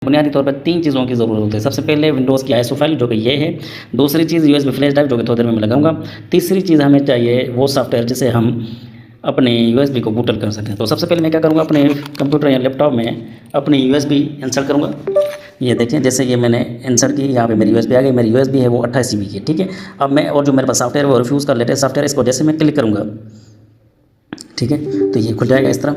बुनियादी तौर पर 3 चीज़ों की ज़रूरत होती है। सबसे पहले विंडोज़ की आईएसओ फाइल जो कि ये है। दूसरी चीज़ यूएसबी फ्लैश ड्राइव जो कि थोड़ी देर में मैं लगाऊंगा। तीसरी चीज़ हमें चाहिए वो सॉफ्टवेयर जिसे हम अपने यूएसबी को बूटल कर सकें। तो सबसे पहले मैं क्या करूँगा, अपने कंप्यूटर या लैपटॉप में अपनी यूएसबी इंस्टॉल करूँगा। ये देखें, जैसे ये मैंने इंसर्ट की, यहाँ पे मेरी यूएसबी आ गई। मेरी यूएसबी है वो 28 जीबी की, ठीक है। अब मैं और जो मेरे पास सॉफ्टवेयर है वो रिफ्यूज़ का लेटेस्ट सॉफ्टवेयर, इसको जैसे मैं क्लिक करूँगा, ठीक है, तो ये खुल जाएगा इस तरह।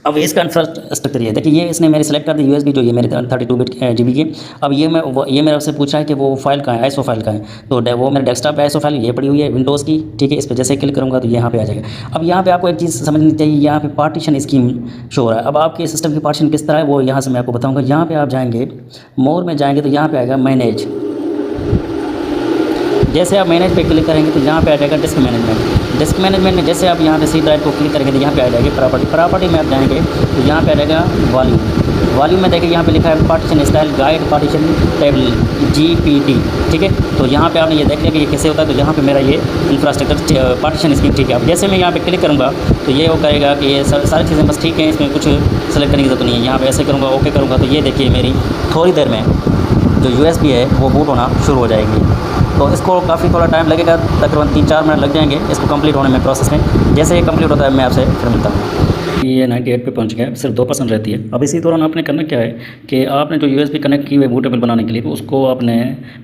अब इसका इंफ्रास्ट्रक्चर ये देखिए, ये इसने मेरी सेलेक्ट कर दी यूएसबी जो ये मेरे 32 बिट जीबी की। अब ये मेरे से पूछा है कि वो फाइल कहाँ है, आईएसओ फाइल कहाँ है। तो वो मेरे डेस्कटॉप पे आईएसओ फाइल ये पड़ी हुई है विंडोज़ की, ठीक है। इस पर जैसे क्लिक करूँगा तो यहाँ पे आ जाएगा। अब यहाँ पे आपको एक चीज़ समझनी चाहिए, यहाँ पे पार्टीशन स्कीम शो हो रहा है। अब आपके सिस्टम की पार्टीशन किस तरह है वो यहाँ से मैं आपको बताऊँगा। यहाँ पर आप जाएँगे, मोर में जाएँगे तो यहाँ पर आएगा मैनेज। जैसे आप मैनेज पे क्लिक करेंगे तो यहाँ पे आ जाएगा डिस्क मैनेजमेंट। डिस्क मैनेजमेंट में जैसे आप यहाँ पे सी ड्राइव को क्लिक करेंगे तो यहाँ पे आ जाएगी प्रॉपर्टी में आप जाएंगे तो यहाँ पे आ जाएगा वॉल्यूम में देखिए यहाँ पे लिखा है partition style guide partition table GPT, ठीक है। तो यहाँ पे आपने ये देख लिया कि ये कैसे होता है। तो यहाँ पे मेरा ये इंफ्रास्ट्रक्चर पार्टीशन स्कीम, ठीक है। अब जैसे मैं यहाँ पे क्लिक करूँगा तो ये वो करेगा कि ये सारी चीज़ें बस ठीक है, इसमें कुछ सेलेक्ट करने की जरूरत नहीं है। यहाँ पे ऐसे करूँगा, ओके करूँगा, तो ये देखिए मेरी थोड़ी देर में जो USB है वो बूट होना शुरू हो जाएगी। तो इसको काफ़ी थोड़ा टाइम लगेगा, तकरीबन 3-4 मिनट लग जाएंगे इसको कंप्लीट होने में, प्रोसेस में। जैसे ये कंप्लीट होता है मैं आपसे फिर मिलता हूँ। ये 98 पे पहुंच गया, सिर्फ 2% रहती है। अब इसी दौरान आपने करना क्या है कि आपने जो USB कनेक्ट की हुई बूटेबल बनाने के लिए उसको आपने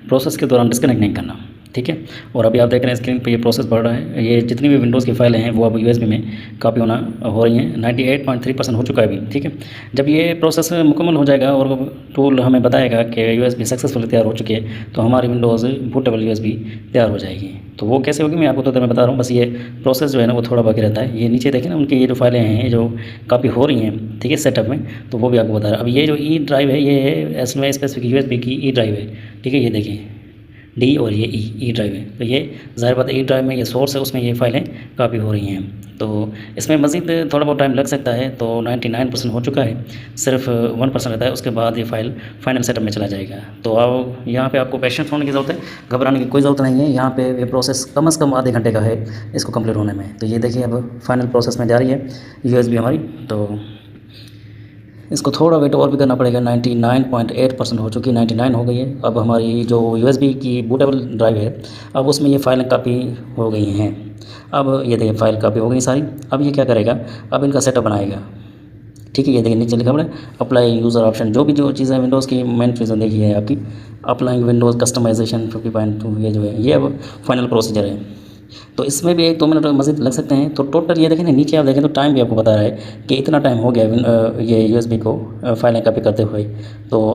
प्रोसेस के दौरान डिस्कनेक्ट नहीं करना, ठीक है। और अभी आप देख रहे हैं स्क्रीन पे ये प्रोसेस बढ़ रहा है। ये जितनी भी विंडोज़ की फाइलें हैं वो अब USB में कॉपी होना हो रही हैं। 98.3% हो चुका है अभी, ठीक है। जब ये प्रोसेस मुकम्मल हो जाएगा और टूल हमें बताएगा कि USB सक्सेसफुली तैयार हो चुकी है तो हमारी विंडोज़ बूटेबल USB तैयार हो जाएगी। तो वो कैसे होगी मैं आपको तो मैं बता रहा हूँ, बस ये प्रोसेस जो है ना वो थोड़ा बाकी रहता है। ये नीचे देखें ना, उनकी ये जो फाइलें हैं जो कॉपी हो रही हैं, ठीक है, सेटअप में, तो वो भी आपको बता रहा है। अब ये जो ई ड्राइव है ये है इसमें स्पेसिफिक USB की ई ड्राइव है, ठीक है। ये देखिए D और ये ई ड्राइव है। तो ये ज़ाहिर बात है ई ड्राइव में ये सोर्स है, उसमें ये फाइलें कॉपी हो रही हैं। तो इसमें मज़ीद थोड़ा बहुत टाइम लग सकता है। तो 99% हो चुका है, सिर्फ 1% रहता है, उसके बाद ये फाइल फाइनल सेटअप में चला जाएगा। तो अब यहाँ पे आपको पेशेंस होने की ज़रूरत है, घबराने की कोई ज़रूरत नहीं है। यहाँ पे ये प्रोसेस कम से कम आधे घंटे का है इसको कंप्लीट होने में। तो ये देखिए अब फाइनल प्रोसेस में जा रही है USB हमारी। तो इसको थोड़ा वेट और भी करना पड़ेगा। 99.8% हो चुकी है, 99 हो गई है। अब हमारी जो USB की बूटेबल ड्राइव है अब उसमें ये फाइलें कापी हो गई हैं। अब ये देखिए फाइल कापी हो गई सारी। अब ये क्या करेगा, अब इनका सेटअप बनाएगा, ठीक है। ये देखिए नीचे लिखा हुआ है अप्लाई यूज़र ऑप्शन, जो चीज़ें विंडोज़ की मेन चीज़ें देखी है आपकी अप्लाइंग विंडोज़ कस्टमाइजेशन 50.2, ये जो है ये अब फाइनल प्रोसीजर है। तो इसमें भी 1-2 मिनट मज़ीद लग सकते हैं। तो टोटल ये देखें ना, नीचे आप देखें तो टाइम भी आपको बता रहा है कि इतना टाइम हो गया ये USB को फाइलें कॉपी करते हुए। तो